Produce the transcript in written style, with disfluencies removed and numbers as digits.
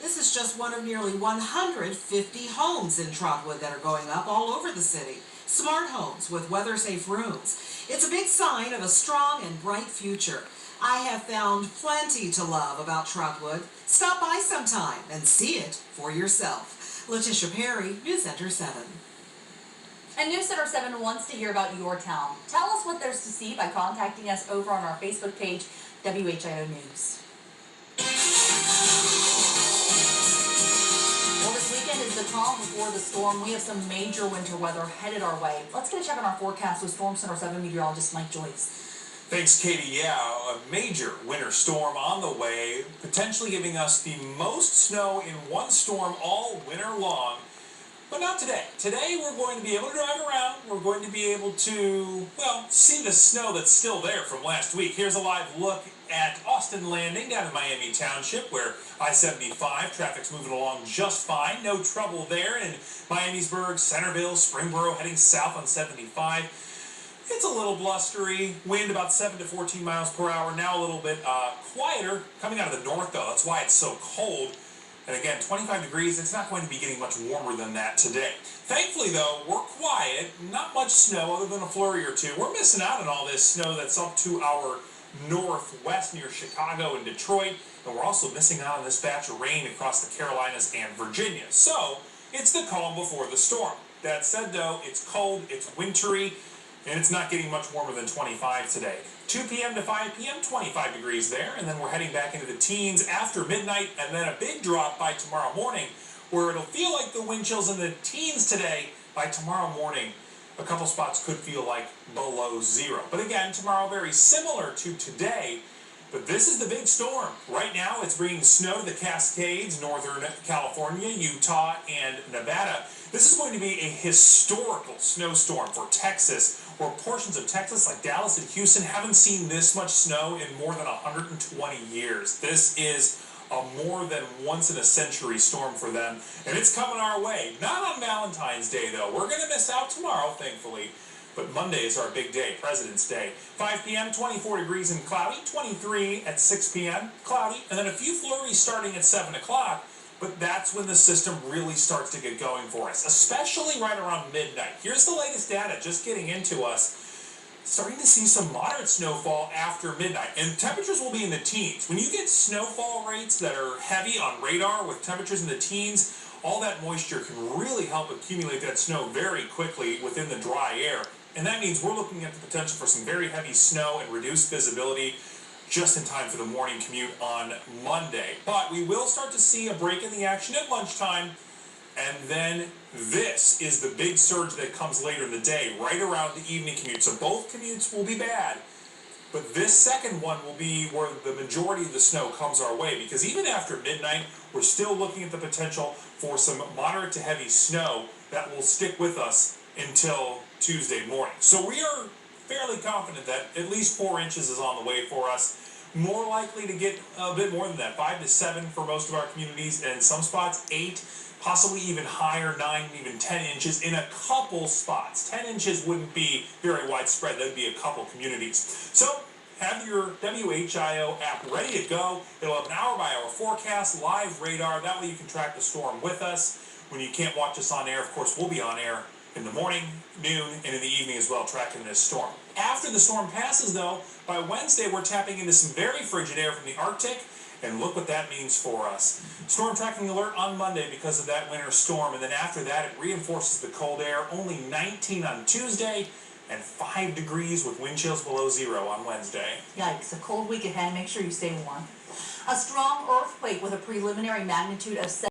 This is just one of nearly 150 homes in Trotwood that are going up all over the city. Smart homes with weather-safe rooms. It's a big sign of a strong and bright future. I have found plenty to love about Trotwood. Stop by sometime and see it for yourself. Letitia Perry, News Center 7. And News Center 7 wants to hear about your town. Tell us what there's to see by contacting us over on our Facebook page, WHIO News. Well, this weekend is the calm before the storm. We have some major winter weather headed our way. Let's get a check on our forecast with Storm Center 7 meteorologist Mike Joyce. Thanks, Katie. Yeah, a major winter storm on the way, potentially giving us the most snow in one storm all winter long. But not today. Today we're going to be able to drive around. We're going to be able to, well, see the snow that's still there from last week. Here's a live look at Austin Landing down in Miami Township, where I-75 traffic's moving along just fine. No trouble there in Miamisburg, Centerville, Springboro, heading south on 75. It's a little blustery, wind about 7 to 14 miles per hour. Now a little bit quieter coming out of the north, though. That's why it's so cold. And again, 25 degrees, it's not going to be getting much warmer than that today. Thankfully, though, we're quiet. Not much snow other than a flurry or two. We're missing out on all this snow that's up to our northwest near Chicago and Detroit. And we're also missing out on this batch of rain across the Carolinas and Virginia. So, it's the calm before the storm. That said, though, it's cold, it's wintry, and it's not getting much warmer than 25 today. 2 p.m. to 5 p.m., 25 degrees there, and then we're heading back into the teens after midnight, and then a big drop by tomorrow morning, where it'll feel like the wind chills in the teens today. By tomorrow morning, a couple spots could feel like below zero. But again, tomorrow very similar to today, but this is the big storm. Right now, it's bringing snow to the Cascades, Northern California, Utah, and Nevada. This is going to be a historical snowstorm for Texas, where portions of Texas like Dallas and Houston haven't seen this much snow in more than 120 years. This is a more than once in a century storm for them, and it's coming our way. Not on Valentine's Day, though. We're going to miss out tomorrow, thankfully. But Monday is our big day, President's Day. 5 p.m., 24 degrees and cloudy, 23 at 6 p.m., cloudy, and then a few flurries starting at 7 o'clock. But that's when the system really starts to get going for us, especially right around midnight. Here's the latest data just getting into us. Starting to see some moderate snowfall after midnight, and temperatures will be in the teens. When you get snowfall rates that are heavy on radar with temperatures in the teens, all that moisture can really help accumulate that snow very quickly within the dry air. And that means we're looking at the potential for some very heavy snow and reduced visibility just in time for the morning commute on Monday. But we will start to see a break in the action at lunchtime, and then this is the big surge that comes later in the day, right around the evening commute. So both commutes will be bad, but this second one will be where the majority of the snow comes our way, because even after midnight, we're still looking at the potential for some moderate to heavy snow that will stick with us until Tuesday morning. So we are fairly confident that at least 4 inches is on the way for us. More likely to get a bit more than that, 5 to 7 for most of our communities, and some spots 8, possibly even higher, 9, even 10 inches in a couple spots. 10 inches wouldn't be very widespread. That would be a couple communities. So have your WHIO app ready to go. It'll have an hour-by-hour forecast, live radar. That way you can track the storm with us. When you can't watch us on air, of course, we'll be on air in the morning, noon, and in the evening as well, tracking this storm. After the storm passes, though, by Wednesday, we're tapping into some very frigid air from the Arctic, and look what that means for us. Storm tracking alert on Monday because of that winter storm, and then after that, it reinforces the cold air. Only 19 on Tuesday, and 5 degrees with wind chills below zero on Wednesday. Yikes, a cold week ahead. Make sure you stay warm. A strong earthquake with a preliminary magnitude of 7.